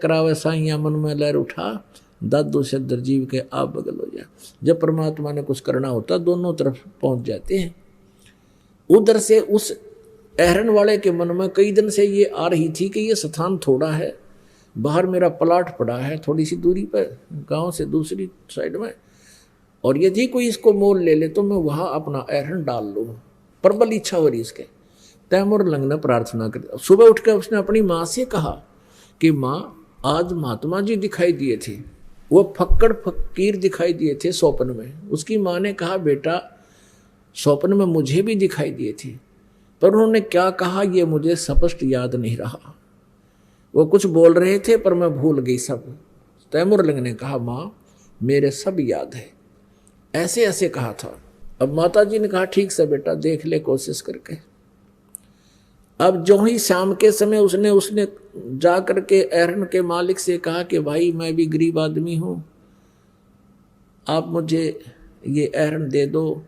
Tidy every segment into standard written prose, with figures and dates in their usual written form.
करावे साइया मन में लहर उठा, दादू से दरजीव के आप बगल हो जा। जब परमात्मा ने कुछ करना होता दोनों तरफ पहुंच जाते हैं। उधर से उस अहरन वाले के मन में कई दिन से ये आ रही थी कि ये स्थान थोड़ा है, बाहर मेरा प्लाट पड़ा है थोड़ी सी दूरी पर गांव से दूसरी साइड में, और यदि कोई इसको मोल ले ले तो मैं वहां अपना अहरन डाल लूँ। प्रबल इच्छा हो रही इसके। तैमूर लंग ने प्रार्थना कर, सुबह उठकर उसने अपनी माँ से कहा कि माँ आज महात्मा जी दिखाई दिए थे, वो फक्कड़ फकीर दिखाई दिए थे स्वप्न में। उसकी माँ ने कहा बेटा स्वप्न में मुझे भी दिखाई दिए थे, पर उन्होंने क्या कहा ये मुझे स्पष्ट याद नहीं रहा। वो कुछ बोल रहे थे पर मैं भूल गई सब। तैमूर लंग ने कहा माँ मेरे सब याद है, ऐसे ऐसे कहा था। अब माता जी ने कहा ठीक से बेटा देख ले कोशिश करके। अब जो ही शाम के समय उसने जा करके अहरन के मालिक से कहा कि भाई मैं भी गरीब आदमी हूँ, आप मुझे ये अहरन दे दो,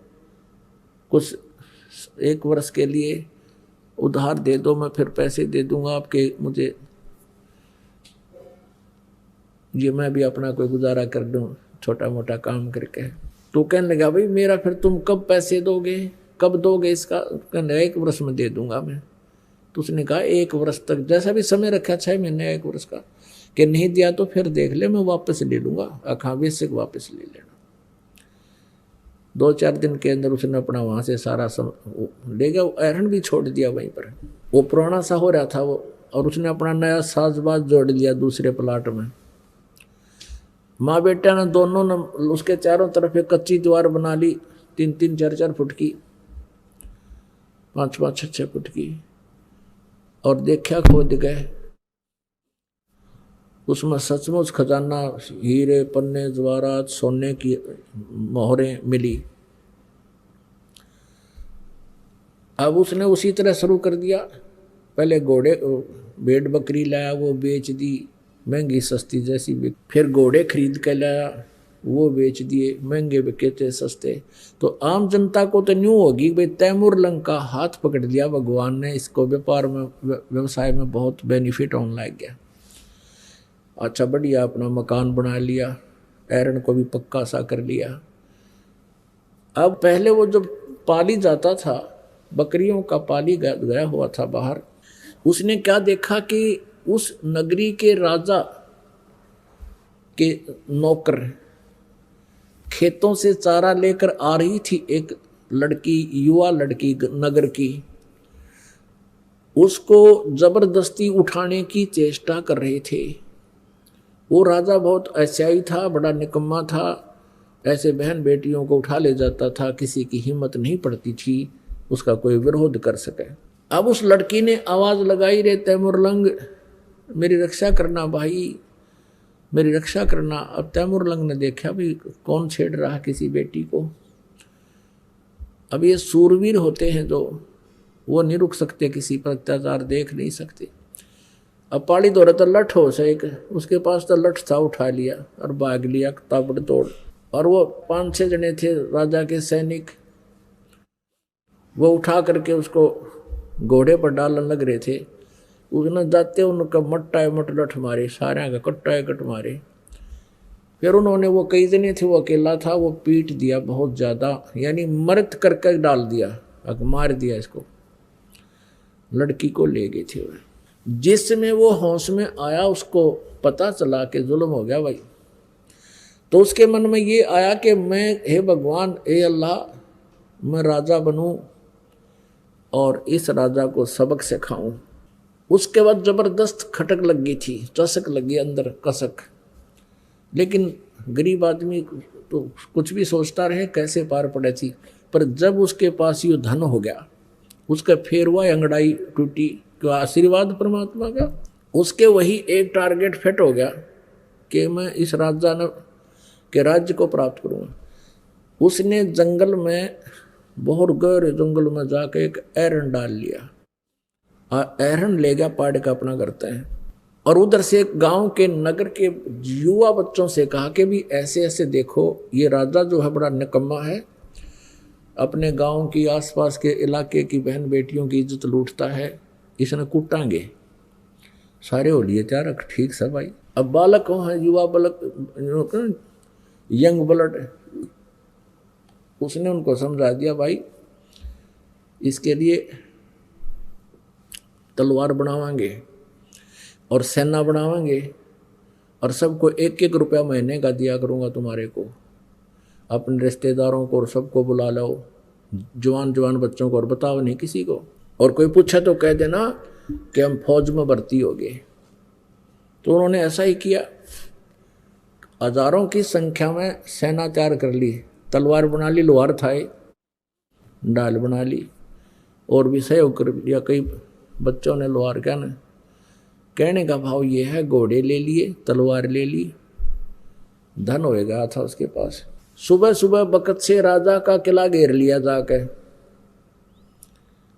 कुछ 1 वर्ष के लिए उधार दे दो, मैं फिर पैसे दे दूंगा आपके, मुझे ये मैं भी अपना कोई गुजारा कर दूं छोटा मोटा काम करके। तो कहने लगा भाई मेरा फिर तुम कब पैसे दोगे, कब दोगे इसका? कहने 1 वर्ष में दे दूंगा मैं। तो उसने कहा 1 वर्ष तक, जैसा भी समय रखा 6 महीने 1 वर्ष का, कि नहीं दिया तो फिर देख ले मैं वापस ले लूंगा, अखावेश वापस ले लेना। 2-4 दिन के अंदर उसने अपना वहां से सारा ले गया, अहरन भी छोड़ दिया वहीं पर। वो पुराना सा हो रहा था वो, और उसने अपना नया साजबाज जोड़ लिया दूसरे प्लाट में। माँ बेटा ने दोनों ने उसके चारों तरफ एक कच्ची दीवार बना ली, 3-3, 4-4 फुट की, 5-5, 6-6 फुट की, और देखा खोद गए उसमें सचमुच खजाना, हीरे पन्ने जवाहरात सोने की मोहरें मिली। अब उसने उसी तरह शुरू कर दिया। पहले घोड़े भेड़ बकरी लाया, वो बेच दी महंगी सस्ती जैसी, फिर घोड़े खरीद कर लाया, वो बेच दिए, महंगे बिके थे सस्ते। तो आम जनता को तो न्यू होगी भाई तैमूर लंग का हाथ पकड़ लिया भगवान ने, इसको व्यापार में व्यवसाय में बहुत बेनिफिट होने लग गया। अच्छा बढ़िया अपना मकान बना लिया, अहरन को भी पक्का सा कर लिया। अब पहले वो जब पाली जाता था, बकरियों का पाली गया हुआ था बाहर, उसने क्या देखा कि उस नगरी के राजा के नौकर खेतों से चारा लेकर आ रही थी एक लड़की, युवा लड़की नगर की, उसको जबरदस्ती उठाने की चेष्टा कर रहे थे। वो राजा बहुत ऐसाई था, बड़ा निकम्मा था, ऐसे बहन बेटियों को उठा ले जाता था, किसी की हिम्मत नहीं पड़ती थी उसका कोई विरोध कर सके। अब उस लड़की ने आवाज लगाई, रे तैमूर लंग मेरी रक्षा करना भाई, मेरी रक्षा करना। अब तैमूर लंग ने देखा भी कौन छेड़ रहा किसी बेटी को। अब ये सूरवीर होते हैं जो, वो नहीं रुक सकते, किसी पर अत्याचार देख नहीं सकते। अब पाली दौड़े तो लठ हो से एक, उसके पास तो लठ था, उठा लिया और भाग लिया ताबड़तोड़। और वो 5-6 जने थे राजा के सैनिक, वो उठा करके उसको घोड़े पर डालने लग रहे थे। उसने जाते उनका मट्टा मट लठ मारे, सारे का कट्टा कट मारे। फिर उन्होंने, वो कई जने थे, वो अकेला था, वो पीट दिया बहुत ज़्यादा, यानी मर्द करके डाल दिया, मार दिया इसको। लड़की को ले गए थे वो। जिसमें वो होश में आया उसको पता चला कि जुल्म हो गया भाई, तो उसके मन में ये आया कि मैं, हे भगवान, हे अल्लाह, मैं राजा बनूं और इस राजा को सबक सिखाऊं। उसके बाद जबरदस्त खटक लग गई थी, चसक लगी अंदर कसक। लेकिन गरीब आदमी तो कुछ भी सोचता रहे कैसे पार पड़े थी। पर जब उसके पास ये धन हो गया, उसका फेरवा अंगड़ाई टूटी, क्या आशीर्वाद परमात्मा का, उसके वही एक टारगेट फिट हो गया कि मैं इस राजा के राज्य को प्राप्त करूँगा। उसने जंगल में, बहुत गहरे जंगल में जाके एक अहरन डाल लिया, अहरन ले गया पाड़ का अपना करता है। और उधर से गांव के नगर के युवा बच्चों से कहा कि भी ऐसे ऐसे देखो, ये राजा जो है बड़ा निकम्मा है, अपने गांव की आसपास के इलाके की बहन बेटियों की इज्जत लूटता है, इसने कूटांगे। सारे हो लिए तैयार, ठीक सब भाई। अब बालक हो है, युवा बालक, यंग ब्लड, उसने उनको समझा दिया भाई इसके लिए तलवार बनावांगे और सेना बनावांगे और सबको 1-1 रुपया महीने का दिया करूंगा तुम्हारे को, अपने रिश्तेदारों को और सबको बुला लो, जवान जवान बच्चों को, और बताओ नहीं किसी को, और कोई पूछा तो कह देना कि हम फौज में भर्ती हो गए। तो उन्होंने ऐसा ही किया, हजारों की संख्या में सेना तैयार कर ली, तलवार बना ली, लोहार था, डाल बना ली, और भी सहयोग कर दिया। कई बच्चों ने लोहार क्या ना, कहने का भाव ये है, घोड़े ले लिए, तलवार ले ली, धन हो गया था उसके पास। सुबह सुबह बकत से राजा का किला घेर लिया जाके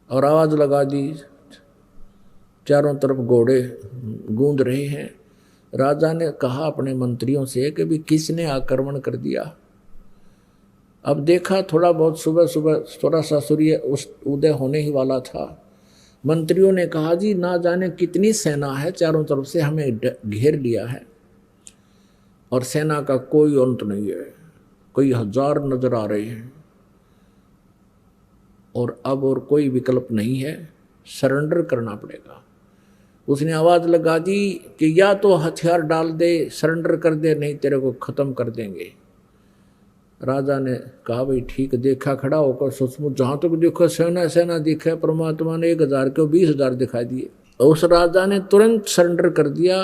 और आवाज लगा दी, चारों तरफ घोड़े गूंज रहे हैं। राजा ने कहा अपने मंत्रियों से कि भी किसने आक्रमण कर दिया। अब देखा थोड़ा बहुत सुबह सुबह थोड़ा सा सूर्य उदय होने ही वाला था। मंत्रियों ने कहा जी ना जाने कितनी सेना है, चारों तरफ से हमें घेर लिया है और सेना का कोई अंत नहीं है, कई हजार नजर आ रहे हैं और अब और कोई विकल्प नहीं है, सरेंडर करना पड़ेगा। उसने आवाज लगा दी कि या तो हथियार डाल दे, सरेंडर कर दे, नहीं तेरे को खत्म कर देंगे। राजा ने कहा भाई ठीक, देखा खड़ा होकर सचमुच जहां तक देखो सेना सेना दिखे, परमात्मा ने 1000 के 20,000 दिखाई दिए। उस राजा ने तुरंत सरेंडर कर दिया।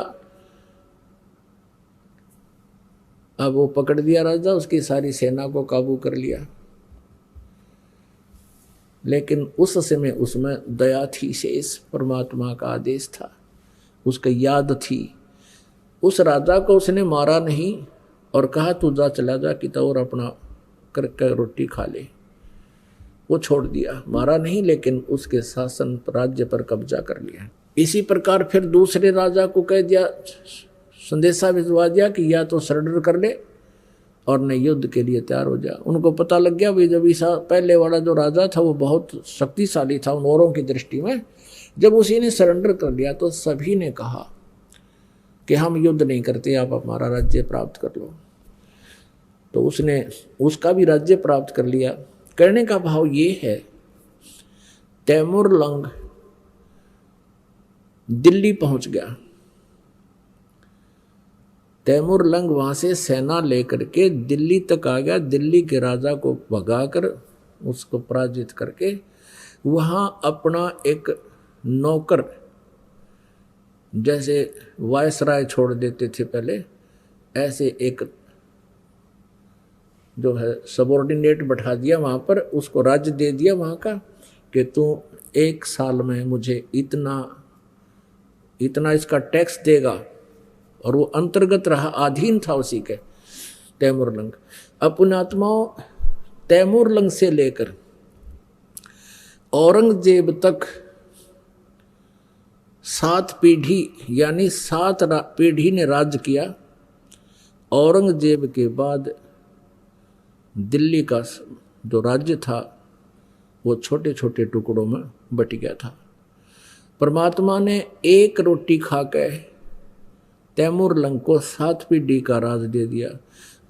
अब वो पकड़ दिया राजा, उसकी सारी सेना को काबू कर लिया। लेकिन उस समय उसमें दया थी शेष, परमात्मा का आदेश था, उसका याद थी। उस राजा को उसने मारा नहीं और कहा तू जा, चला जा कि तो और अपना करके रोटी खा ले। वो छोड़ दिया, मारा नहीं, लेकिन उसके शासन राज्य पर कब्जा कर लिया। इसी प्रकार फिर दूसरे राजा को कह दिया, संदेशा भिजवा दिया कि या तो सरेंडर कर ले और न युद्ध के लिए तैयार हो जा। उनको पता लग गया भाई जब ईसा पहले वाला जो राजा था वो बहुत शक्तिशाली था उन औरों की दृष्टि में। जब उसी ने सरेंडर कर लिया तो सभी ने कहा कि हम युद्ध नहीं करते, आप हमारा राज्य प्राप्त कर लो। तो उसने उसका भी राज्य प्राप्त कर लिया। करने का भाव ये है, तैमूर लंग दिल्ली पहुंच गया। तैमूर लंग वहां से सेना लेकर के दिल्ली तक आ गया। दिल्ली के राजा को भगाकर उसको पराजित करके वहां अपना एक नौकर, जैसे वायसराय छोड़ देते थे पहले, ऐसे एक जो है सबॉर्डिनेट बैठा दिया वहां पर, उसको राज्य दे दिया वहां का कि तू 1 साल में मुझे इतना इतना इसका टैक्स देगा। और वो अंतर्गत रहा, अधीन था उसी के तैमूर लंग। अपनात्माओं तैमूर लंग से लेकर औरंगजेब तक 7 पीढ़ी यानी 7 पीढ़ी ने राज्य किया। औरंगजेब के बाद दिल्ली का जो राज्य था वो छोटे छोटे टुकड़ों में बट गया था। परमात्मा ने एक रोटी खा के तैमूर लंग को 7 पीढ़ी का राज दे दिया।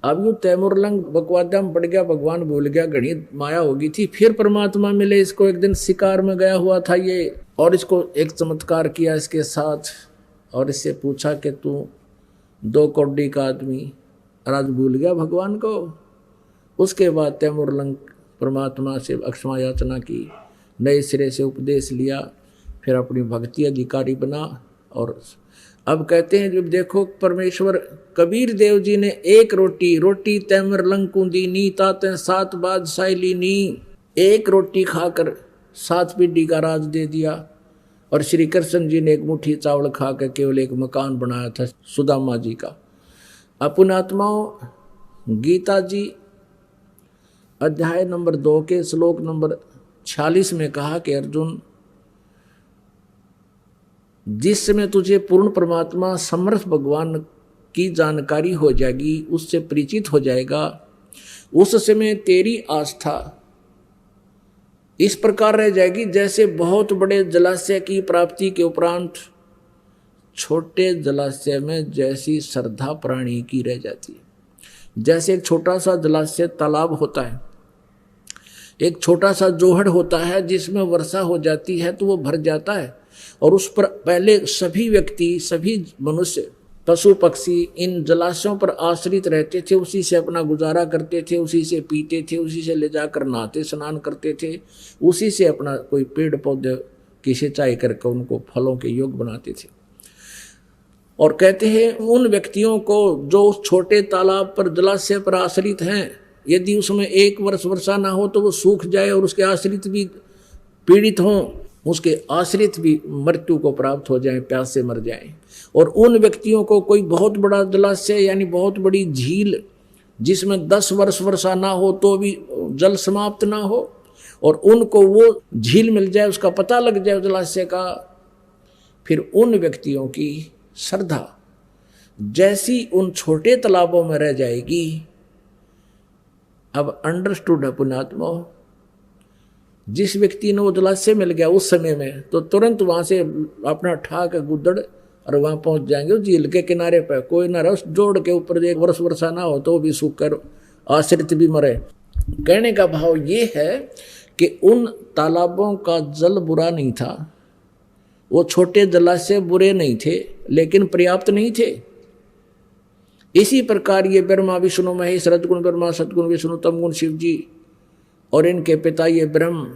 अब यूँ तैमूर लंग बकवादा में पड़ गया, भगवान भूल गया, घनी माया होगी थी। फिर परमात्मा मिले इसको, एक दिन शिकार में गया हुआ था ये, और इसको एक चमत्कार किया इसके साथ और इससे पूछा कि तू 2 कौड़ी का आदमी, राज भूल गया भगवान को। उसके बाद तैमूर लंग परमात्मा से क्षमा याचना की, नए सिरे से उपदेश लिया, फिर अपनी भक्ति अधिकारी बना। और अब कहते हैं जब देखो परमेश्वर कबीर देव जी ने एक रोटी तैमूर लंग को दीनी, ताते 7 बादशाही लीनी। एक रोटी खाकर 7 पीढ़ी का राज दे दिया। और श्री कृष्ण जी ने एक मुट्ठी चावल खाकर केवल एक मकान बनाया था सुदामा जी का। अपनात्माओं गीता जी अध्याय नंबर 2 के श्लोक नंबर 46 में कहा कि अर्जुन, जिस समय तुझे पूर्ण परमात्मा समर्थ भगवान की जानकारी हो जाएगी, उससे परिचित हो जाएगा, उस समय तेरी आस्था इस प्रकार रह जाएगी जैसे बहुत बड़े जलाशय की प्राप्ति के उपरांत छोटे जलाशय में जैसी श्रद्धा प्राणी की रह जाती है। जैसे एक छोटा सा जलाशय तालाब होता है, एक छोटा सा जोहड़ होता है जिसमें वर्षा हो जाती है तो वो भर जाता है, और उस पर पहले सभी व्यक्ति, सभी मनुष्य, पशु पक्षी इन जलाशयों पर आश्रित रहते थे, उसी से अपना गुजारा करते थे, उसी से पीते थे, उसी से ले जाकर नहाते स्नान करते थे, उसी से अपना कोई पेड़ पौधे की सिंचाई करके उनको फलों के योग बनाते थे। और कहते हैं उन व्यक्तियों को जो उस छोटे तालाब पर, जलाशय पर आश्रित हैं, यदि उसमें एक वर्ष वर्षा ना हो तो वो सूख जाए और उसके आश्रित भी पीड़ित हों, उसके आश्रित भी मृत्यु को प्राप्त हो जाएं, प्यास से मर जाएं। और उन व्यक्तियों को कोई बहुत बड़ा जलाशय यानी बहुत बड़ी झील जिसमें 10 वर्ष वर्षा ना हो तो भी जल समाप्त ना हो, और उनको वो झील मिल जाए, उसका पता लग जाए जलाशय का, फिर उन व्यक्तियों की श्रद्धा जैसी उन छोटे तालाबों में रह जाएगी। अब अंडरस्टूड है पुण्यात्मा, जिस व्यक्ति ने वो जलाशय मिल गया उस समय में, तो तुरंत वहां से अपना ठाक गुदड़ और वहां पहुंच जाएंगे झील के किनारे पर। कोई ना रहा उस जोड़ के ऊपर एक वर्ष वर्षा ना हो तो भी सूख कर आश्रित भी मरे। कहने का भाव ये है कि उन तालाबों का जल बुरा नहीं था, वो छोटे जलाशय बुरे नहीं थे, लेकिन पर्याप्त नहीं थे। इसी प्रकार ये ब्रह्मा विष्णु महेश, रजगुण ब्रह्मा, सतगुण विष्णु, तमगुण शिव जी और इनके पिता ये ब्रह्म,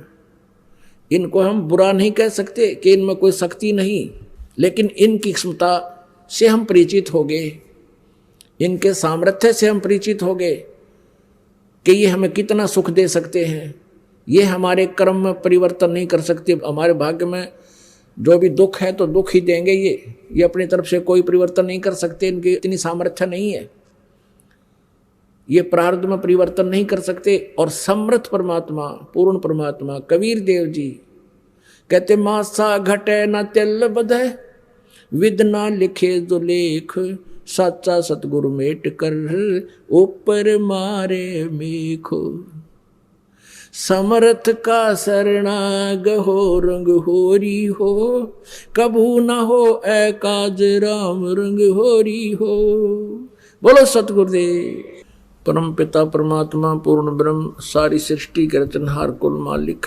इनको हम बुरा नहीं कह सकते कि इनमें कोई शक्ति नहीं, लेकिन इनकी क्षमता से हम परिचित हो गए, इनके सामर्थ्य से हम परिचित हो गए कि ये हमें कितना सुख दे सकते हैं। ये हमारे कर्म में परिवर्तन नहीं कर सकते, हमारे भाग्य में जो भी दुख है तो दुख ही देंगे, ये अपनी तरफ से कोई परिवर्तन नहीं कर सकते, इनकी इतनी सामर्थ्य नहीं है, ये प्रारब्ध में परिवर्तन नहीं कर सकते। और समर्थ परमात्मा, पूर्ण परमात्मा कबीर देव जी कहते मासा घटे न तेल बधे, विद ना लिखे जो लेख, साचा सतगुरु मेट कर ऊपर मारे मेखो। समर्थ का शरणाग हो रंग होरी हो, कभू न हो ए काज राम रंग होरी हो। बोलो सतगुरुदेव। परम पिता परमात्मा पूर्ण ब्रह्म, सारी सृष्टि के रचनहार कुल मालिक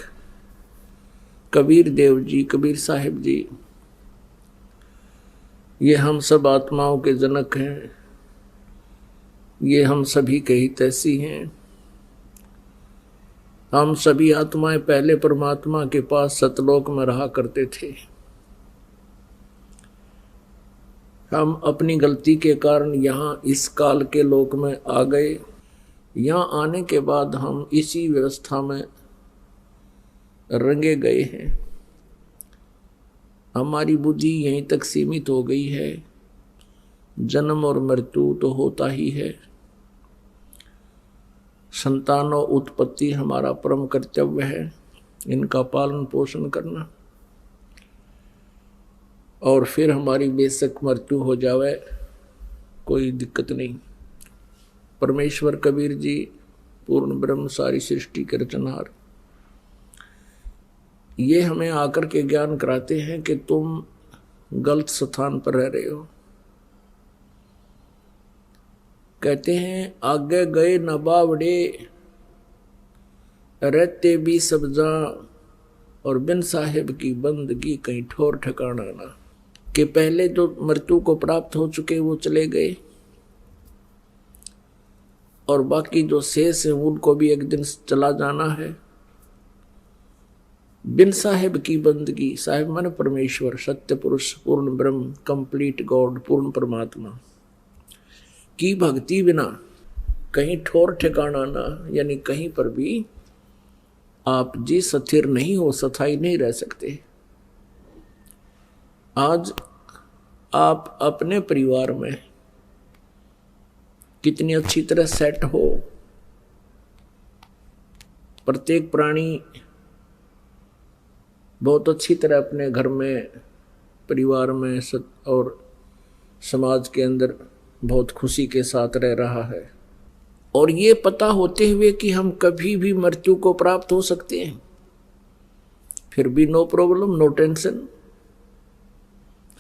कबीर देव जी, कबीर साहिब जी, ये हम सब आत्माओं के जनक हैं, ये हम सभी के हितैषी हैं। हम सभी आत्माएं पहले परमात्मा के पास सतलोक में रहा करते थे। हम अपनी गलती के कारण यहाँ इस काल के लोक में आ गए। यहाँ आने के बाद हम इसी व्यवस्था में रंगे गए हैं। हमारी बुद्धि यहीं तक सीमित हो गई है। जन्म और मृत्यु तो होता ही है, संतान और उत्पत्ति हमारा परम कर्तव्य है, इनका पालन पोषण करना। और फिर हमारी बेशक मृत्यु हो जावे, कोई दिक्कत नहीं। परमेश्वर कबीर जी पूर्ण ब्रह्म, सारी सृष्टि के रचनहार, ये हमें आकर के ज्ञान कराते हैं कि तुम गलत स्थान पर रह रहे हो। कहते हैं आगे गए न बावड़े, रहते भी सब जा, और बिन साहेब की बंदगी कहीं ठोर ठिकाना ना। कि पहले जो मृत्यु को प्राप्त हो चुके वो चले गए, और बाकी जो शेष है उनको भी एक दिन चला जाना है। बिन साहेब की बंदगी, साहेब माने परमेश्वर, सत्य पुरुष, पूर्ण ब्रह्म, कंप्लीट गॉड, पूर्ण परमात्मा की भक्ति बिना कहीं ठोर ठिकाना ना, यानी कहीं पर भी आप जी स्थिर नहीं हो, स्थायी नहीं रह सकते। आज आप अपने परिवार में कितनी अच्छी तरह सेट हो, प्रत्येक प्राणी बहुत अच्छी तरह अपने घर में, परिवार में और समाज के अंदर बहुत खुशी के साथ रह रहा है। और ये पता होते हुए कि हम कभी भी मृत्यु को प्राप्त हो सकते हैं, फिर भी नो प्रॉब्लम, नो टेंशन।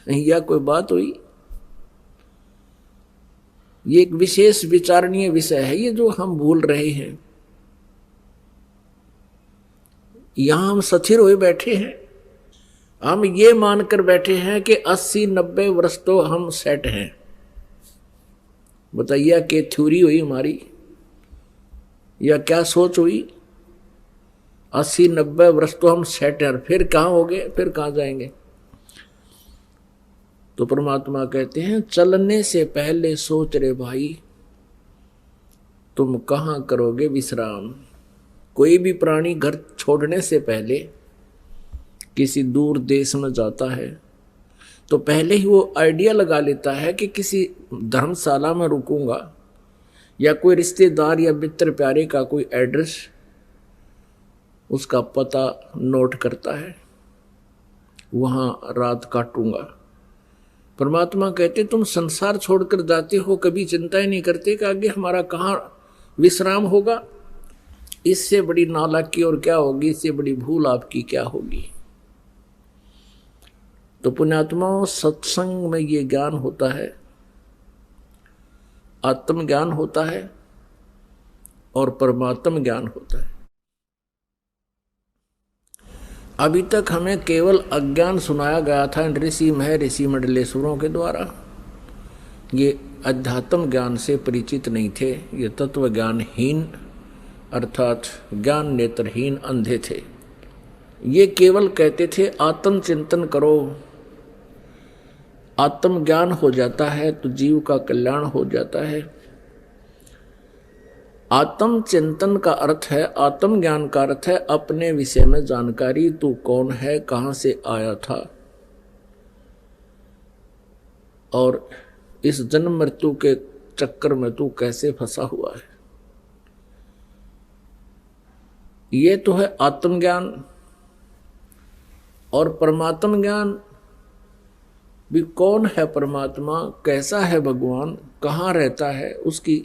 या कोई बात हुई? ये एक विशेष विचारणीय विषय है ये जो हम भूल रहे हैं। यहां हम स्थिर हुए बैठे हैं, हम ये मानकर बैठे हैं कि 80-90 वर्ष तो हम सेट हैं। बताइए क्या थ्योरी हुई हमारी, या क्या सोच हुई? 80-90 वर्ष तो हम सेट हैं, फिर कहाँ हो गए, फिर कहाँ जाएंगे? तो परमात्मा कहते हैं चलने से पहले सोच रे भाई, तुम कहाँ करोगे विश्राम। कोई भी प्राणी घर छोड़ने से पहले किसी दूर देश में जाता है तो पहले ही वो आइडिया लगा लेता है कि किसी धर्मशाला में रुकूंगा, या कोई रिश्तेदार या मित्र प्यारे का कोई एड्रेस, उसका पता नोट करता है, वहां रात काटूंगा। परमात्मा कहते तुम संसार छोड़कर जाते हो, कभी चिंता ही नहीं करते कि आगे हमारा कहाँ विश्राम होगा। इससे बड़ी नालायकी और क्या होगी, इससे बड़ी भूल आपकी क्या होगी। तो पुण्यात्माओं, सत्संग में ये ज्ञान होता है, आत्मज्ञान होता है और परमात्म ज्ञान होता है। अभी तक हमें केवल अज्ञान सुनाया गया था ऋषि मंडलेश्वरों के द्वारा। ये अध्यात्म ज्ञान से परिचित नहीं थे, ये तत्व ज्ञानहीन अर्थात ज्ञान नेत्रहीन अंधे थे। ये केवल कहते थे आत्म चिंतन करो, आत्मज्ञान हो जाता है तो जीव का कल्याण हो जाता है। आत्म चिंतन का अर्थ है, आत्मज्ञान का अर्थ है अपने विषय में जानकारी, तू कौन है, कहां से आया था और इस जन्म मृत्यु के चक्कर में तू कैसे फंसा हुआ है। ये तो है आत्मज्ञान। और परमात्म ज्ञान भी, कौन है परमात्मा, कैसा है भगवान, कहाँ रहता है, उसकी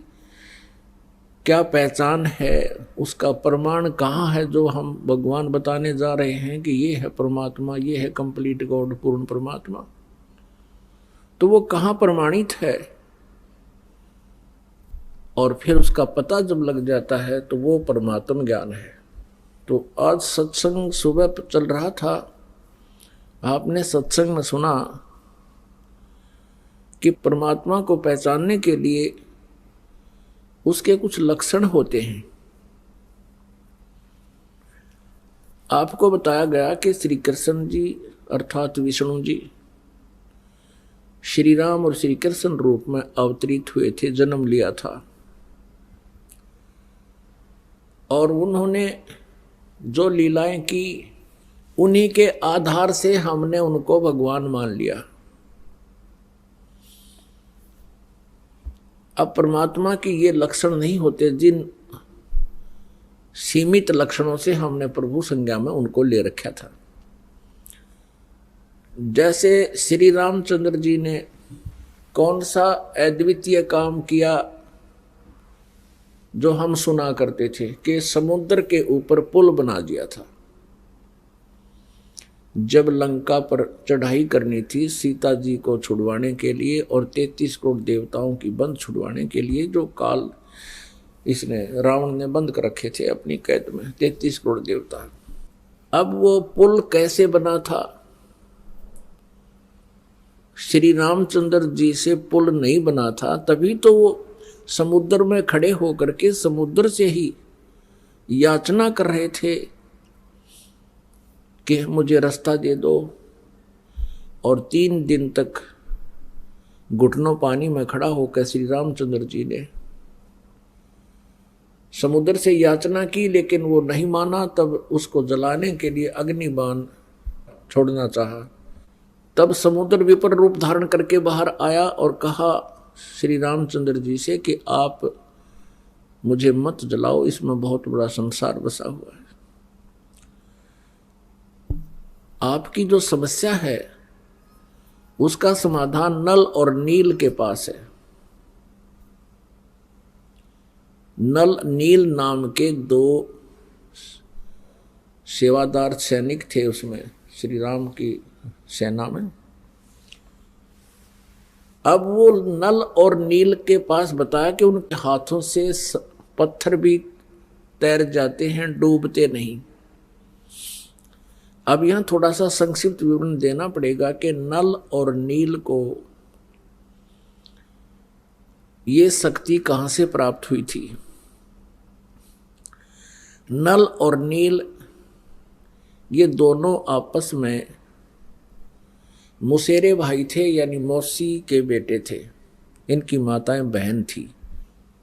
क्या पहचान है, उसका प्रमाण कहाँ है जो हम भगवान बताने जा रहे हैं कि ये है परमात्मा, ये है कंप्लीट गॉड, पूर्ण परमात्मा। तो वो कहाँ प्रमाणित है, और फिर उसका पता जब लग जाता है तो वो परमात्म ज्ञान है। तो आज सत्संग सुबह चल रहा था, आपने सत्संग में सुना कि परमात्मा को पहचानने के लिए उसके कुछ लक्षण होते हैं। आपको बताया गया कि श्री कृष्ण जी अर्थात विष्णु जी श्री राम और श्री कृष्ण रूप में अवतरित हुए थे, जन्म लिया था, और उन्होंने जो लीलाएं की उन्हीं के आधार से हमने उनको भगवान मान लिया। अब परमात्मा के ये लक्षण नहीं होते जिन सीमित लक्षणों से हमने प्रभु संज्ञा में उनको ले रखा था। जैसे श्री रामचंद्र जी ने कौन सा अद्वितीय काम किया जो हम सुना करते थे कि समुद्र के ऊपर पुल बना दिया था। जब लंका पर चढ़ाई करनी थी सीता जी को छुड़वाने के लिए और 33 करोड़ देवताओं की बंद छुड़वाने के लिए, जो काल इसने रावण ने बंद कर रखे थे अपनी कैद में 33 करोड़ देवता। अब वो पुल कैसे बना था? श्री रामचंद्र जी से पुल नहीं बना था, तभी तो वो समुद्र में खड़े होकर के समुद्र से ही याचना कर रहे थे कि मुझे रास्ता दे दो, और 3 दिन तक घुटनों पानी में खड़ा होकर श्री रामचंद्र जी ने समुद्र से याचना की, लेकिन वो नहीं माना। तब उसको जलाने के लिए अग्निबाण छोड़ना चाहा। तब समुद्र विपर रूप धारण करके बाहर आया और कहा श्री रामचंद्र जी से कि आप मुझे मत जलाओ, इसमें बहुत बड़ा संसार बसा हुआ है। आपकी जो समस्या है उसका समाधान नल और नील के पास है। नल नील नाम के 2 सेवादार सैनिक थे उसमें, श्री राम की सेना में। अब वो नल और नील के पास बताया कि उनके हाथों से पत्थर भी तैर जाते हैं, डूबते नहीं। अब यहां थोड़ा सा संक्षिप्त विवरण देना पड़ेगा कि नल और नील को ये शक्ति कहां से प्राप्त हुई थी। नल और नील ये दोनों आपस में मुसेरे भाई थे, यानी मौसी के बेटे थे। इनकी माताएं बहन थी।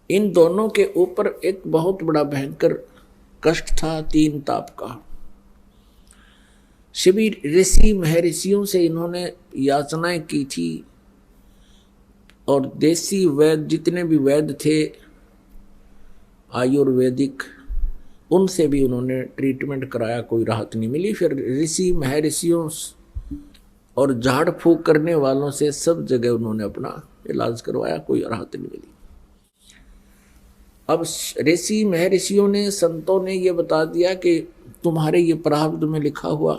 इन दोनों के ऊपर एक बहुत बड़ा भयंकर कष्ट था, 3 ताप का। सभी ऋषि महर्षियों से इन्होंने याचनाएं की थी और देसी वैद्य जितने भी वैद्य थे आयुर्वेदिक, उनसे भी उन्होंने ट्रीटमेंट कराया, कोई राहत नहीं मिली। फिर ऋषि महर्षियों और झाड़ फूक करने वालों से सब जगह उन्होंने अपना इलाज करवाया, कोई राहत नहीं मिली। अब ऋषि महर्षियों ने, संतों ने ये बता दिया कि तुम्हारे ये प्रारब्ध में लिखा हुआ,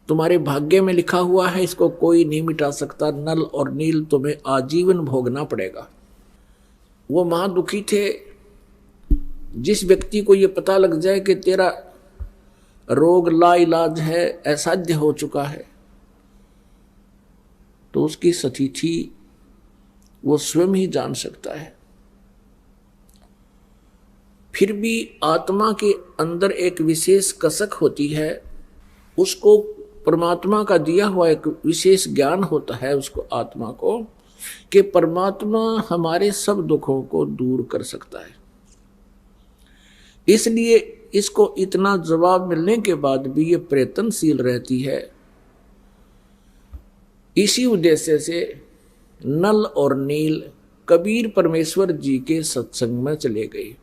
तुम्हारे भाग्य में लिखा हुआ है, इसको कोई नहीं मिटा सकता। नल और नील तुम्हें आजीवन भोगना पड़ेगा। वो महादुखी थे। जिस व्यक्ति को ये पता लग जाए कि तेरा रोग लाइलाज है, असाध्य हो चुका है, तो उसकी स्थिति वो स्वयं ही जान सकता है। फिर भी आत्मा के अंदर एक विशेष कसक होती है, उसको परमात्मा का दिया हुआ एक विशेष ज्ञान होता है उसको, आत्मा को, कि परमात्मा हमारे सब दुखों को दूर कर सकता है। इसलिए इसको इतना जवाब मिलने के बाद भी ये प्रयत्नशील रहती है। इसी उद्देश्य से नल और नील कबीर परमेश्वर जी के सत्संग में चले गए।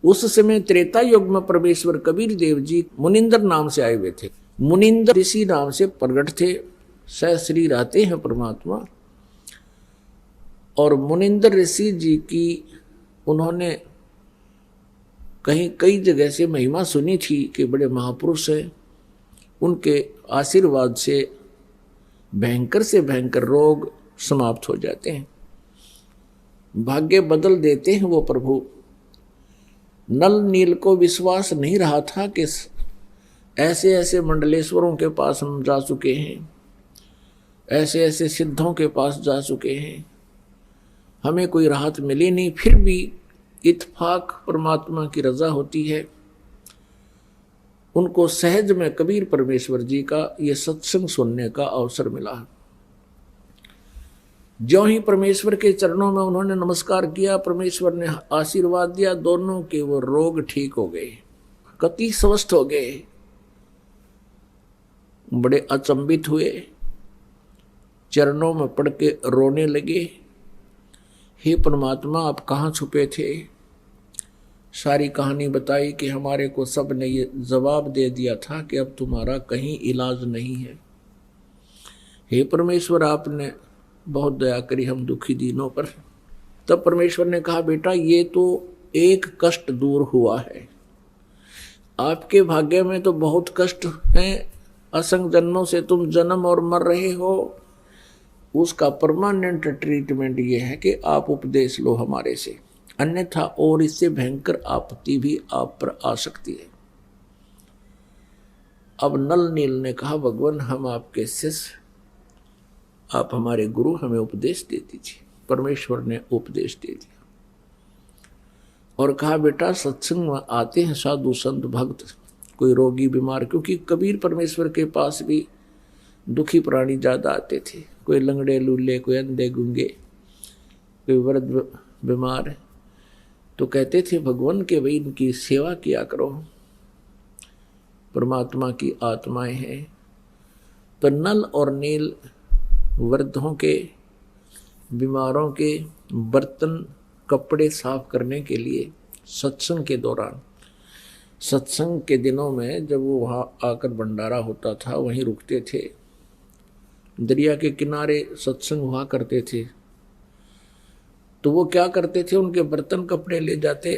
उस समय त्रेता युग में परमेश्वर कबीर देव जी मुनिंदर नाम से आए हुए थे। मुनिंदर ऋषि नाम से प्रगट थे, सहस्री रहते हैं परमात्मा। और मुनिंदर ऋषि जी की उन्होंने कहीं कई जगह से महिमा सुनी थी कि बड़े महापुरुष हैं, उनके आशीर्वाद से भयंकर से भयंकर रोग समाप्त हो जाते हैं, भाग्य बदल देते हैं वो प्रभु। नल नील को विश्वास नहीं रहा था कि ऐसे ऐसे मंडलेश्वरों के पास हम जा चुके हैं, ऐसे ऐसे सिद्धों के पास जा चुके हैं, हमें कोई राहत मिली नहीं। फिर भी इत्फाक परमात्मा की रजा होती है। उनको सहज में कबीर परमेश्वर जी का ये सत्संग सुनने का अवसर मिला। ज्यों ही परमेश्वर के चरणों में उन्होंने नमस्कार किया, परमेश्वर ने आशीर्वाद दिया, दोनों के वो रोग ठीक हो गए, कति स्वस्थ हो गए। बड़े अचंभित हुए, चरणों में पड़ के रोने लगे, हे परमात्मा आप कहाँ छुपे थे। सारी कहानी बताई कि हमारे को सब ने ये जवाब दे दिया था कि अब तुम्हारा कहीं इलाज नहीं है। हे परमेश्वर आपने बहुत दया करी हम दुखी दीनों पर। तब परमेश्वर ने कहा बेटा ये तो एक कष्ट दूर हुआ है, आपके भाग्य में तो बहुत कष्ट हैं, असंख्य जन्मों से तुम जन्म और मर रहे हो। उसका परमानेंट ट्रीटमेंट ये है कि आप उपदेश लो हमारे से, अन्यथा और इससे भयंकर आपत्ति भी आप पर आ सकती है। अब नल नील ने कहा भगवान हम आपके शिष्य, आप हमारे गुरु, हमें उपदेश दे दीजिए। परमेश्वर ने उपदेश दे दिया और कहा बेटा सत्संग में आते हैं साधु संत भक्त, कोई रोगी बीमार, क्योंकि कबीर परमेश्वर के पास भी दुखी प्राणी ज्यादा आते थे, कोई लंगड़े लूले, कोई अंधे गूंगे, कोई वृद्ध बीमार, तो कहते थे भगवान के भाई इनकी सेवा किया करो, परमात्मा की आत्माएं हैं। तो नल और नील वृद्धों के, बीमारों के बर्तन कपड़े साफ करने के लिए सत्संग के दौरान, सत्संग के दिनों में जब वो वहाँ आकर भंडारा होता था वहीं रुकते थे, दरिया के किनारे सत्संग हुआ करते थे। तो वो क्या करते थे, उनके बर्तन कपड़े ले जाते।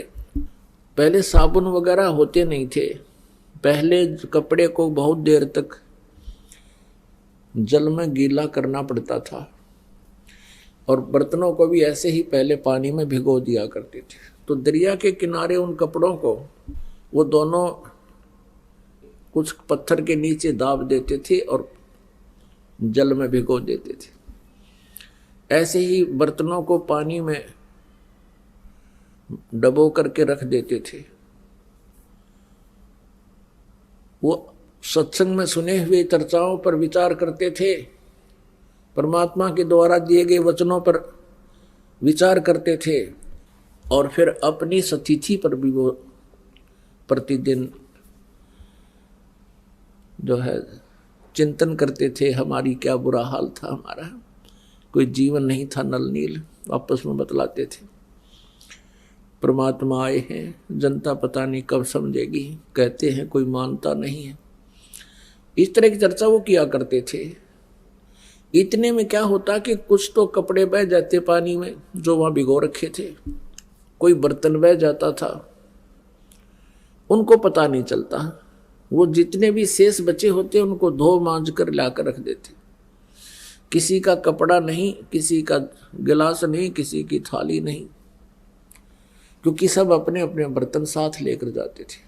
पहले साबुन वगैरह होते नहीं थे, पहले कपड़े को बहुत देर तक जल में गीला करना पड़ता था और बर्तनों को भी ऐसे ही पहले पानी में भिगो दिया करते थे। तो दरिया के किनारे उन कपड़ों को वो दोनों कुछ पत्थर के नीचे दाब देते थे और जल में भिगो देते थे। ऐसे ही बर्तनों को पानी में डबो करके रख देते थे। वो सत्संग में सुने हुए चर्चाओं पर विचार करते थे, परमात्मा के द्वारा दिए गए वचनों पर विचार करते थे और फिर अपनी सतिथि पर भी वो प्रतिदिन जो है चिंतन करते थे। हमारी क्या बुरा हाल था, हमारा कोई जीवन नहीं था, नल नील आपस में बतलाते थे। परमात्मा आए हैं, जनता पता नहीं कब समझेगी, कहते हैं कोई मानता नहीं है। इस तरह की चर्चा वो किया करते थे। इतने में क्या होता कि कुछ तो कपड़े बह जाते पानी में जो वहां भिगो रखे थे, कोई बर्तन बह जाता था, उनको पता नहीं चलता। वो जितने भी शेष बचे होते उनको धो मांझ कर लाकर रख देते। किसी का कपड़ा नहीं, किसी का गिलास नहीं, किसी की थाली नहीं, क्योंकि सब अपने अपने बर्तन साथ लेकर जाते थे।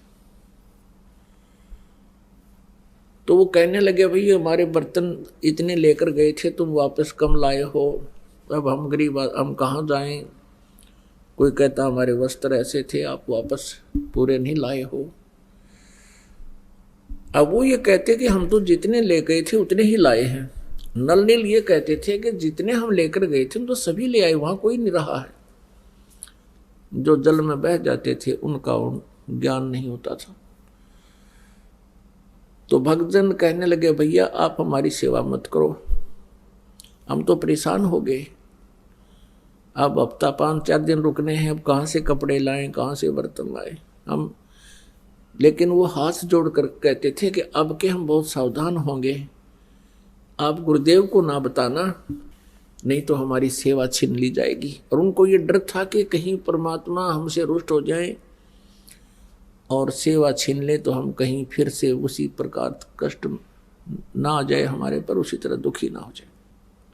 तो वो कहने लगे, भाई हमारे बर्तन इतने लेकर गए थे, तुम वापस कम लाए हो, अब हम गरीब, हम कहाँ जाएं। कोई कहता हमारे वस्त्र ऐसे थे, आप वापस पूरे नहीं लाए हो। अब वो ये कहते कि हम तो जितने ले गए थे उतने ही लाए हैं। नल नील ये कहते थे कि जितने हम लेकर गए थे तो सभी ले आए, वहां कोई नहीं रहा है। जो जल में बह जाते थे उनका ज्ञान नहीं होता था। तो भक्तजन कहने लगे, भैया आप हमारी सेवा मत करो, हम तो परेशान हो गए। अब हफ्ता 5-4 दिन रुकने हैं, अब कहाँ से कपड़े लाएं, कहाँ से बर्तन लाएं हम। लेकिन वो हाथ जोड़कर कहते थे कि अब के हम बहुत सावधान होंगे, आप गुरुदेव को ना बताना, नहीं तो हमारी सेवा छीन ली जाएगी। और उनको ये डर था कि कहीं परमात्मा हमसे रुष्ट हो जाए और सेवा छीन ले तो हम कहीं फिर से उसी प्रकार कष्ट ना आ जाए हमारे पर, उसी तरह दुखी ना हो जाए।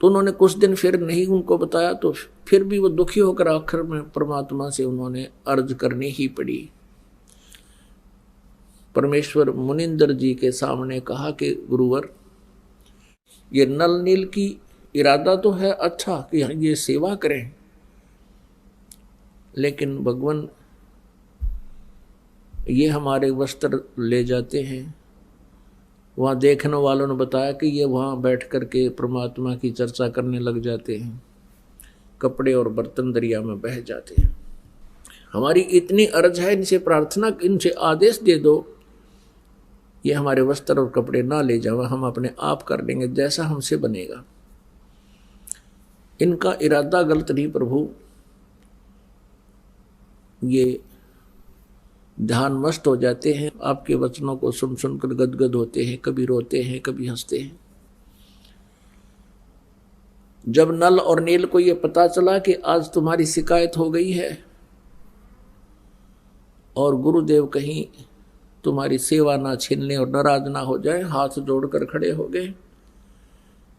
तो उन्होंने कुछ दिन फिर नहीं उनको बताया, तो फिर भी वो दुखी होकर आखिर में परमात्मा से उन्होंने अर्ज करनी ही पड़ी। परमेश्वर मुनिंदर जी के सामने कहा कि गुरुवर, ये नल नील की इरादा तो है अच्छा कि ये सेवा करें, लेकिन भगवान ये हमारे वस्त्र ले जाते हैं। वहाँ देखने वालों ने बताया कि ये वहाँ बैठ कर के परमात्मा की चर्चा करने लग जाते हैं, कपड़े और बर्तन दरिया में बह जाते हैं। हमारी इतनी अर्ज है, इनसे प्रार्थना, इनसे आदेश दे दो, ये हमारे वस्त्र और कपड़े ना ले जाओ, हम अपने आप कर लेंगे जैसा हमसे बनेगा। इनका इरादा गलत नहीं प्रभु, ये ध्यान मस्त हो जाते हैं, आपके वचनों को सुन सुनकर गदगद होते हैं, कभी रोते हैं, कभी हंसते हैं। जब नल और नील को ये पता चला कि आज तुम्हारी शिकायत हो गई है और गुरुदेव कहीं तुम्हारी सेवा ना छीन ले और नाराज ना हो जाए, हाथ जोड़कर खड़े हो गए।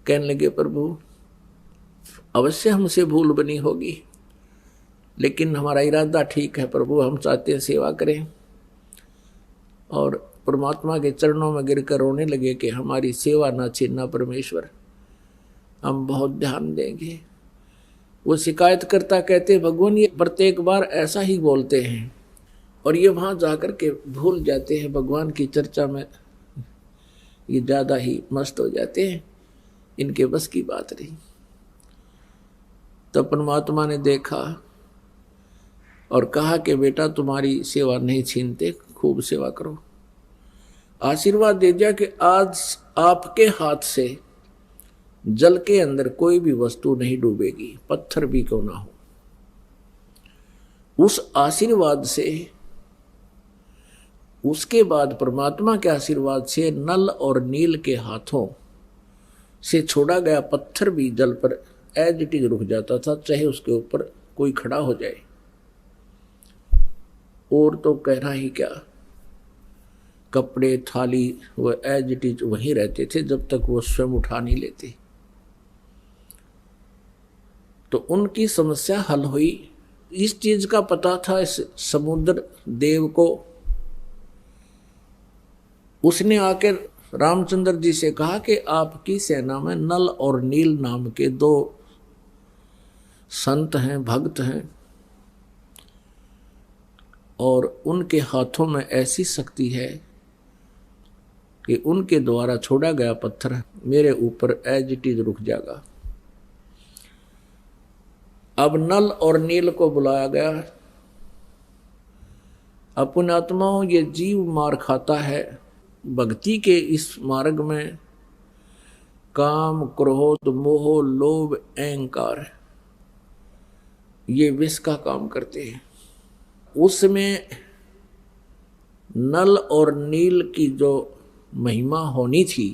कहने लगे, प्रभु अवश्य हमसे भूल बनी होगी, लेकिन हमारा इरादा ठीक है प्रभु, हम चाहते हैं सेवा करें। और परमात्मा के चरणों में गिरकर रोने लगे कि हमारी सेवा ना छीनना परमेश्वर, हम बहुत ध्यान देंगे। वो शिकायत करता कहते, भगवान ये प्रत्येक बार ऐसा ही बोलते हैं और ये वहाँ जाकर के भूल जाते हैं, भगवान की चर्चा में ये ज़्यादा ही मस्त हो जाते हैं, इनके बस की बात नहीं। तब परमात्मा ने देखा और कहा कि बेटा तुम्हारी सेवा नहीं छीनते, खूब सेवा करो। आशीर्वाद दे दिया कि आज आपके हाथ से जल के अंदर कोई भी वस्तु नहीं डूबेगी, पत्थर भी क्यों ना हो। उस आशीर्वाद से, उसके बाद परमात्मा के आशीर्वाद से नल और नील के हाथों से छोड़ा गया पत्थर भी जल पर एज इट इज रुक जाता था, चाहे उसके ऊपर कोई खड़ा हो जाए। और तो कहना ही क्या, कपड़े थाली वो एज इट इज वहीं रहते थे जब तक वो स्वयं उठा नहीं लेते। तो उनकी समस्या हल हुई। इस चीज का पता था इस समुद्र देव को। उसने आकर रामचंद्र जी से कहा कि आपकी सेना में नल और नील नाम के दो संत हैं, भक्त हैं, और उनके हाथों में ऐसी शक्ति है कि उनके द्वारा छोड़ा गया पत्थर मेरे ऊपर एज इट इज रुक जाएगा। अब नल और नील को बुलाया गया। अपने आत्माओं, ये जीव मार खाता है भक्ति के इस मार्ग में। काम, क्रोध, मोह, लोभ, अहंकार ये विष का काम करते हैं। उसमें नल और नील की जो महिमा होनी थी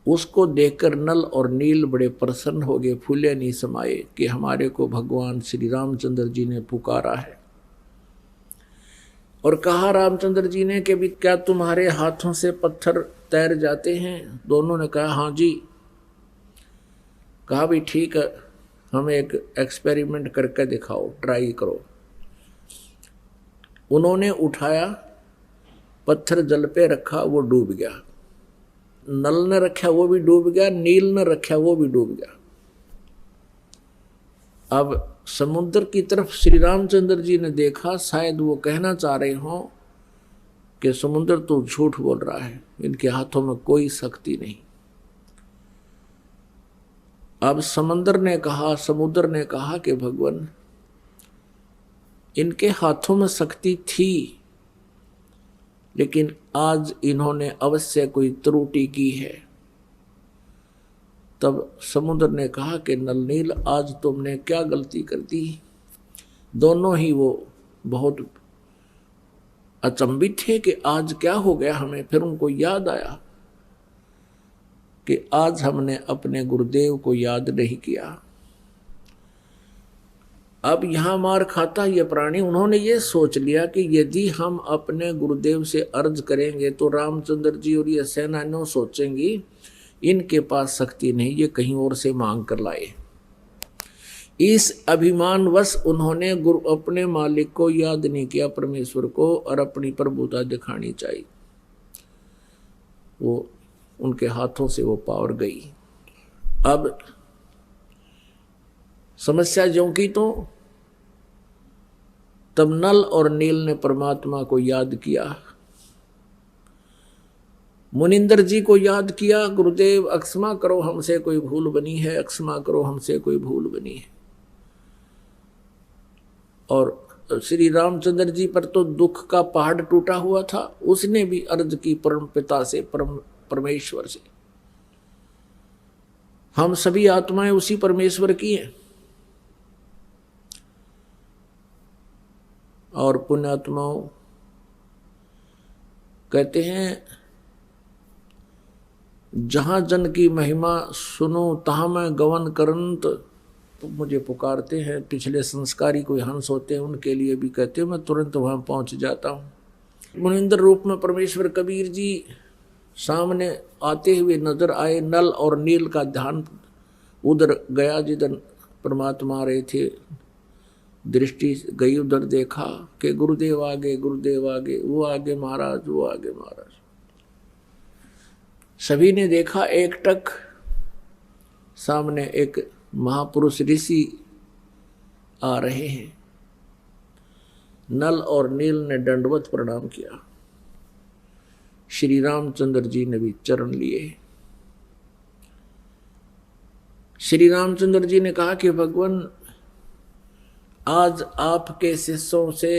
उसको देखकर नल और नील बड़े प्रसन्न हो गए, फूले नहीं समाये कि हमारे को भगवान श्री रामचंद्र जी ने पुकारा है। और कहा रामचंद्र जी ने कि भी क्या तुम्हारे हाथों से पत्थर तैर जाते हैं? दोनों ने कहा हाँ जी। कहा भी ठीक है, हमें एक एक्सपेरिमेंट करके दिखाओ, ट्राई करो। उन्होंने उठाया, पत्थर जल पे रखा, वो डूब गया। नल ने रखा वो भी डूब गया, नील ने रखा वो भी डूब गया। अब समुद्र की तरफ श्री रामचंद्र जी ने देखा, शायद वो कहना चाह रहे हो कि समुद्र तो झूठ बोल रहा है, इनके हाथों में कोई शक्ति नहीं। अब समुद्र ने कहा कि भगवान इनके हाथों में शक्ति थी, लेकिन आज इन्होंने अवश्य कोई त्रुटि की है। तब समुद्र ने कहा कि नल नील, आज तुमने क्या गलती कर दी? दोनों ही वो बहुत अचंभित थे कि आज क्या हो गया हमें। फिर उनको याद आया कि आज हमने अपने गुरुदेव को याद नहीं किया। अब यहां मार खाता ये प्राणी, उन्होंने ये सोच लिया कि यदि हम अपने गुरुदेव से अर्ज करेंगे तो रामचंद्र जी और ये सेनानियों सोचेंगी इनके पास शक्ति नहीं, ये कहीं और से मांग कर लाए। इस अभिमानवश उन्होंने अपने मालिक को याद नहीं किया, परमेश्वर को, और अपनी प्रभुता दिखानी चाहिए। वो उनके हाथों से वो पावर गई। अब समस्या ज्यों की तो तब नल और नील ने परमात्मा को याद किया, मुनिंदर जी को याद किया। गुरुदेव अक्षमा करो, हमसे कोई भूल बनी है, अक्षमा करो, हमसे कोई भूल बनी है। और श्री रामचंद्र जी पर तो दुख का पहाड़ टूटा हुआ था, उसने भी अर्ज की परम पिता से, परमेश्वर से। हम सभी आत्माएं उसी परमेश्वर की हैं। और पुण्यात्माओं कहते हैं, जहां जन की महिमा सुनो तहां मैं गवन करंत, तो मुझे पुकारते हैं। पिछले संस्कारी कोई हंस होते हैं, उनके लिए भी कहते हैं, मैं तुरंत वहां पहुंच जाता हूं। मुनिंद्र रूप में परमेश्वर कबीर जी सामने आते हुए नजर आए। नल और नील का ध्यान उधर गया जिधर परमात्मा आ रहे थे, दृष्टि गई उधर, देखा कि गुरुदेव आगे, गुरुदेव आगे, वो आगे महाराज, वो आगे महाराज। सभी ने देखा एकटक सामने एक महापुरुष ऋषि आ रहे हैं। नल और नील ने दंडवत प्रणाम किया। श्री रामचंद्र जी ने भी चरण लिए। श्री रामचंद्र जी ने कहा कि भगवान, आज आपके शिष्यों से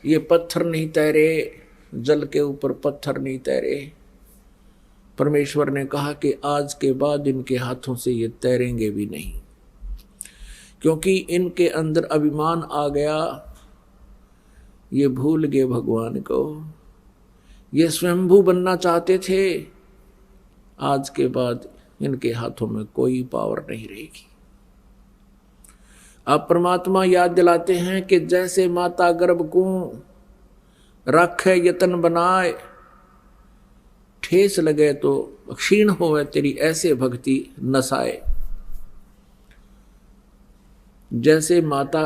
ये पत्थर नहीं तैरे, जल के ऊपर पत्थर नहीं तैरे। परमेश्वर ने कहा कि आज के बाद इनके हाथों से ये तैरेंगे भी नहीं, क्योंकि इनके अंदर अभिमान आ गया। ये भूल गए भगवान को, ये स्वयंभू बनना चाहते थे। आज के बाद इनके हाथों में कोई पावर नहीं रहेगी। अब परमात्मा याद दिलाते हैं कि जैसे माता गर्भ को राखे यतन बनाए, ठेस लगे तो क्षीण होवे तेरी ऐसे भक्ति नसाए। जैसे माता,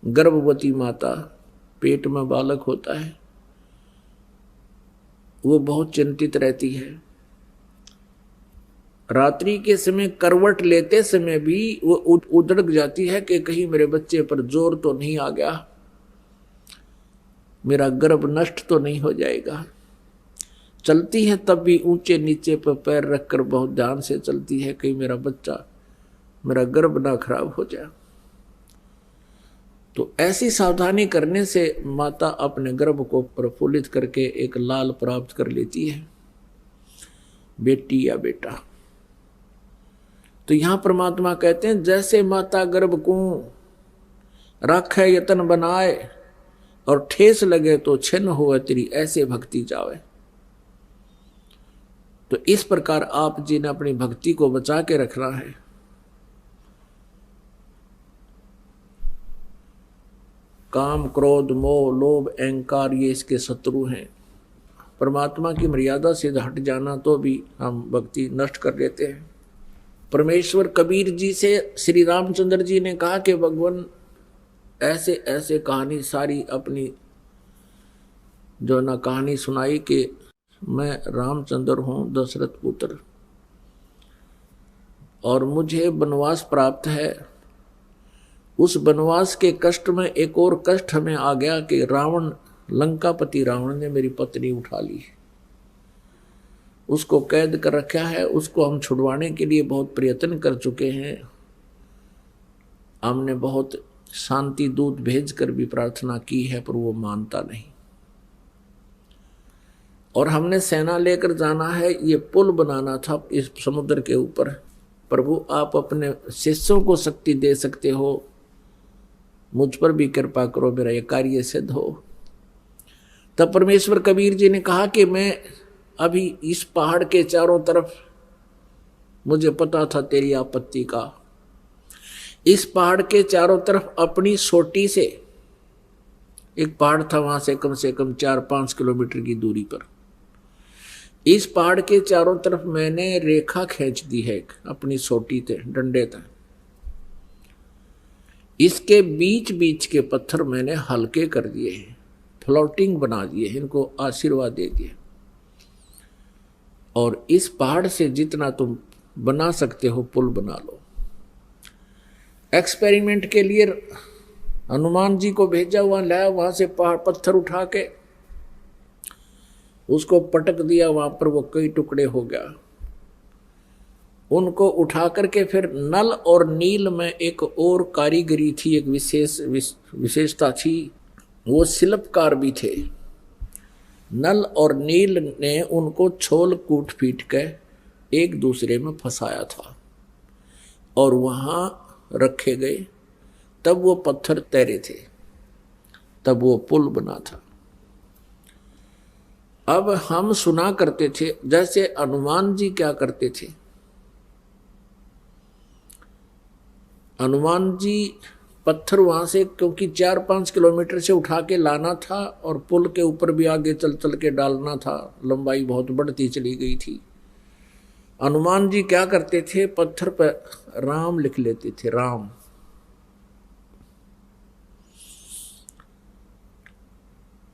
गर्भवती माता, पेट में बालक होता है, वो बहुत चिंतित रहती है। रात्रि के समय करवट लेते समय भी वो उधड़क जाती है कि कहीं मेरे बच्चे पर जोर तो नहीं आ गया, मेरा गर्भ नष्ट तो नहीं हो जाएगा। चलती है तब भी ऊंचे नीचे पर पैर रखकर बहुत ध्यान से चलती है, कहीं मेरा बच्चा, मेरा गर्भ ना खराब हो जाए। तो ऐसी सावधानी करने से माता अपने गर्भ को प्रफुल्लित करके एक लाल प्राप्त कर लेती है, बेटी या बेटा। तो यहां परमात्मा कहते हैं जैसे माता गर्भ को राखे यतन बनाए और ठेस लगे तो छिन्न होवे तेरी ऐसे भक्ति जावे। तो इस प्रकार आप जी ने अपनी भक्ति को बचा के रखना है। काम, क्रोध, मोह, लोभ, अहंकार ये इसके शत्रु हैं। परमात्मा की मर्यादा से हट जाना तो भी हम भक्ति नष्ट कर देते हैं। परमेश्वर कबीर जी से श्री रामचंद्र जी ने कहा कि भगवान ऐसे ऐसे कहानी सारी अपनी जो ना कहानी सुनाई कि मैं रामचंद्र हूं, दशरथ पुत्र, और मुझे वनवास प्राप्त है। उस वनवास के कष्ट में एक और कष्ट हमें आ गया कि रावण, लंकापति रावण ने मेरी पत्नी उठा ली, उसको कैद कर रखा है। उसको हम छुड़वाने के लिए बहुत प्रयत्न कर चुके हैं। हमने बहुत शांति दूत भेजकर भी प्रार्थना की है, पर वो मानता नहीं। और हमने सेना लेकर जाना है, ये पुल बनाना था इस समुद्र के ऊपर। प्रभु आप अपने शिष्यों को शक्ति दे सकते हो, मुझ पर भी कृपा करो, मेरा ये कार्य सिद्ध हो। तब परमेश्वर कबीर जी ने कहा कि मैं अभी इस पहाड़ के चारों तरफ, मुझे पता था तेरी आपत्ति का, इस पहाड़ के चारों तरफ अपनी सोटी से, एक पहाड़ था वहां से कम 4-5 किलोमीटर की दूरी पर, इस पहाड़ के चारों तरफ मैंने रेखा खींच दी है अपनी सोटी से, डंडे तक। इसके बीच बीच के पत्थर मैंने हल्के कर दिए हैं, फ्लोटिंग बना दिए, इनको आशीर्वाद दे दिए। और इस पहाड़ से जितना तुम बना सकते हो पुल बना लो। एक्सपेरिमेंट के लिए हनुमान जी को भेजा, हुआ लाया, वहां से पहाड़ पत्थर उठा के उसको पटक दिया, वहां पर वो कई टुकड़े हो गया। उनको उठा करके फिर नल और नील में एक और कारीगरी थी, एक विशेषता थी, वो शिल्पकार भी थे। नल और नील ने उनको छोल कूट पीट के एक दूसरे में फंसाया था और वहां रखे गए, तब वो पत्थर तैरे थे, तब वो पुल बना था। अब हम सुना करते थे, जैसे हनुमान जी क्या करते थे, हनुमान जी पत्थर वहां से, क्योंकि 4-5 किलोमीटर से उठा के लाना था और पुल के ऊपर भी आगे चल चल के डालना था, लंबाई बहुत बढ़ती चली गई थी। हनुमान जी क्या करते थे, पत्थर पर राम लिख लेते थे, राम,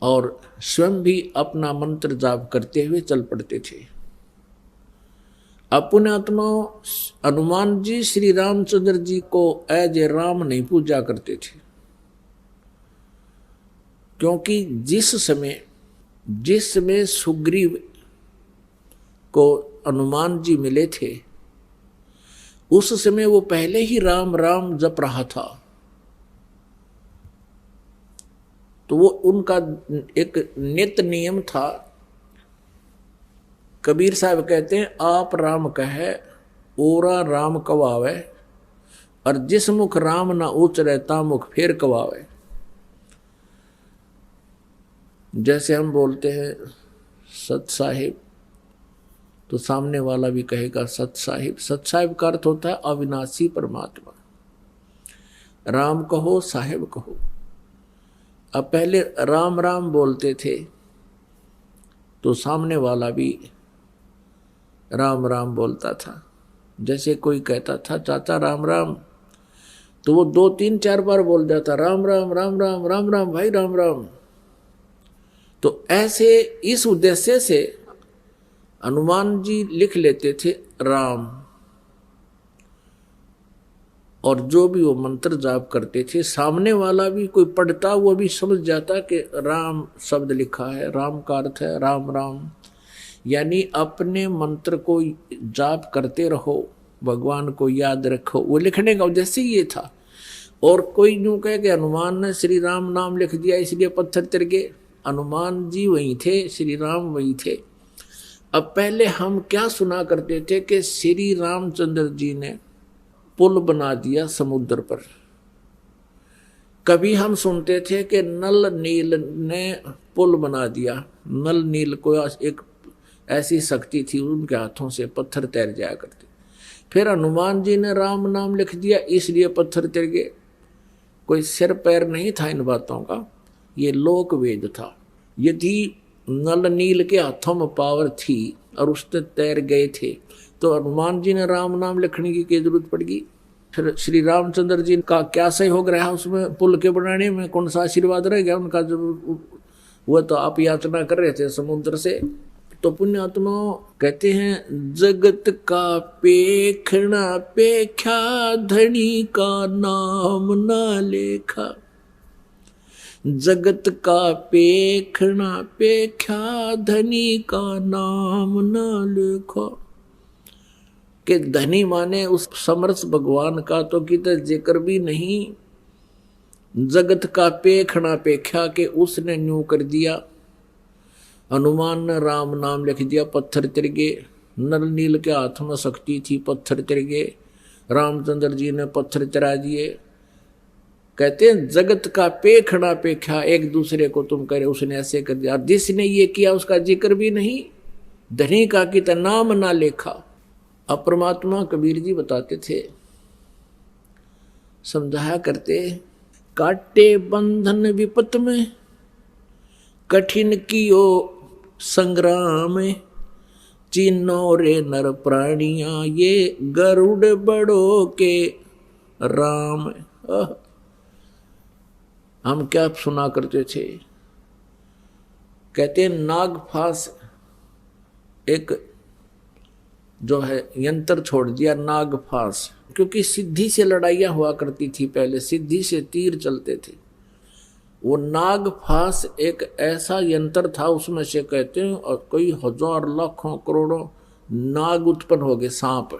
और स्वयं भी अपना मंत्र जाप करते हुए चल पड़ते थे। अपने आत्मा हनुमान जी श्री रामचंद्र जी को एज ए राम नहीं पूजा करते थे, क्योंकि जिस समय सुग्रीव को हनुमान जी मिले थे, उस समय वो पहले ही राम राम जप रहा था। तो वो उनका एक नित्य नियम था। कबीर साहब कहते हैं, आप राम कहे ओरा राम कवावे, और जिस मुख राम ना उचरे ता मुख फेर कवावे। जैसे हम बोलते हैं सत साहिब, तो सामने वाला भी कहेगा सत साहिब। सत साहिब का अर्थ होता है अविनाशी परमात्मा। राम कहो, साहिब कहो, अब पहले राम राम बोलते थे तो सामने वाला भी राम राम बोलता था। जैसे कोई कहता था चाचा राम राम, तो वो 2-3-4 बार बोल जाता राम राम राम राम राम राम भाई राम राम। तो ऐसे इस उद्देश्य से हनुमान जी लिख लेते थे राम, और जो भी वो मंत्र जाप करते थे सामने वाला भी कोई पढ़ता वो भी समझ जाता कि राम शब्द लिखा है, राम का अर्थ है राम राम। यानी अपने मंत्र को जाप करते रहो, भगवान को याद रखो, वो लिखने का उद्देश्य ये था। और कोई यूं कहे कि हनुमान ने श्री राम नाम लिख दिया इसलिए पत्थर तिर गए, हनुमान जी वही थे, श्री राम वही थे। अब पहले हम क्या सुना करते थे कि श्री रामचंद्र जी ने पुल बना दिया समुद्र पर। कभी हम सुनते थे कि नल नील ने पुल बना दिया। नल नील को एक ऐसी शक्ति थी, उनके हाथों से पत्थर तैर जाया करते। फिर हनुमान जी ने राम नाम लिख दिया इसलिए पत्थर तैर गए। कोई सिर पैर नहीं था इन बातों का, ये लोक वेद था। यदि नल नील के हाथों में पावर थी और उसने तैर गए थे तो हनुमान जी ने राम नाम लिखने की क्या जरूरत पड़गी। फिर श्री रामचंद्र जी का क्या सहयोग रहा उसमें, पुल के बनाने में कौन सा आशीर्वाद रह गया उनका, जब वो तो आप याचना कर रहे थे समुद्र से। तो पुण्यात्मा कहते हैं जगत का पेखना पेख्या धनी का नाम ना लेखा। जगत का पेखना पेख्या धनी का नाम ना लेखा। कि धनी माने उस समर्थ भगवान का तो किते जिक्र भी नहीं। जगत का पेखना पेख्या के उसने न्यू कर दिया। हनुमान ने राम नाम लिख दिया, पत्थर तिर गए। नल नील के हाथ में शक्ति थी, पत्थर तिर गए। रामचंद्र जी ने पत्थर चरा दिए। कहते हैं जगत का पेखना पेख्या, एक दूसरे को तुम करे उसने ऐसे कर दिया। जिसने ये किया उसका जिक्र भी नहीं। धनी का कि नाम ना लेखा। अब परमात्मा कबीर जी बताते थे, समझाया करते, काटे बंधन विपत में कठिन कियो संग्राम, चिन्नो रे नर प्राणिया ये गरुड़ बड़ो के राम। हम क्या सुना करते थे, कहते नागफास एक जो है यंत्र छोड़ दिया, नागफास। क्योंकि सिद्धि से लड़ाइयाँ हुआ करती थी पहले, सिद्धि से तीर चलते थे। वो नागफास एक ऐसा यंत्र था, उसमें से कहते हैं और कई हजार लाखों करोड़ों नाग उत्पन्न हो गए, सांप।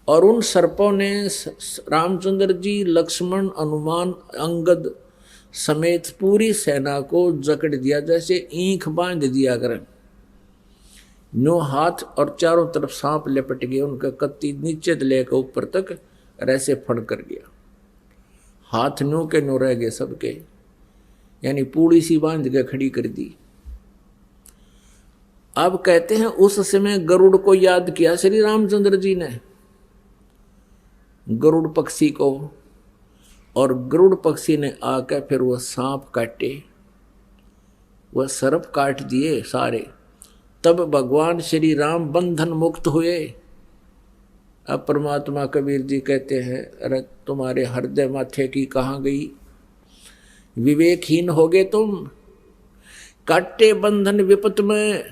और उन सर्पों ने रामचंद्र जी, लक्ष्मण, हनुमान, अंगद समेत पूरी सेना को जकड़ दिया, जैसे ईंख बांध दिया करें। नो हाथ और चारों तरफ सांप लिपट गए, उनका कत्ती नीचे लेकर ऊपर तक ऐसे फड़ कर गया। हाथ नो के नो रह गए सबके, यानी पूड़ी सी बांध के खड़ी कर दी। अब कहते हैं उस समय गरुड़ को याद किया श्री रामचंद्र जी ने, गरुड़ पक्षी को, और गरुड़ पक्षी ने आकर फिर वह सांप काटे, वह सर्प काट दिए सारे। तब भगवान श्री राम बंधन मुक्त हुए। अब परमात्मा कबीर जी कहते हैं, अरे तुम्हारे हृदय माथे की कहाँ गई, विवेकहीन हो गए तुम। काटे बंधन विपत में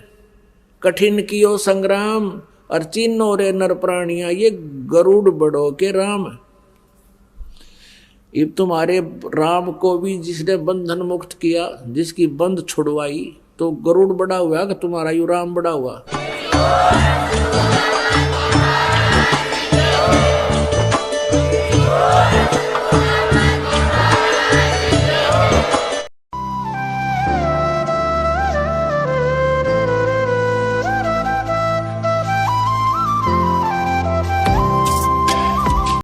कठिन कियो संग्राम, और चिन्नो रे नर प्राणिया ये गरुड़ बड़ो के राम। ये तुम्हारे राम को भी जिसने बंधन मुक्त किया, जिसकी बंध छुड़वाई, तो गरुड़ बड़ा हुआ कि तुम्हारा यू राम बड़ा हुआ।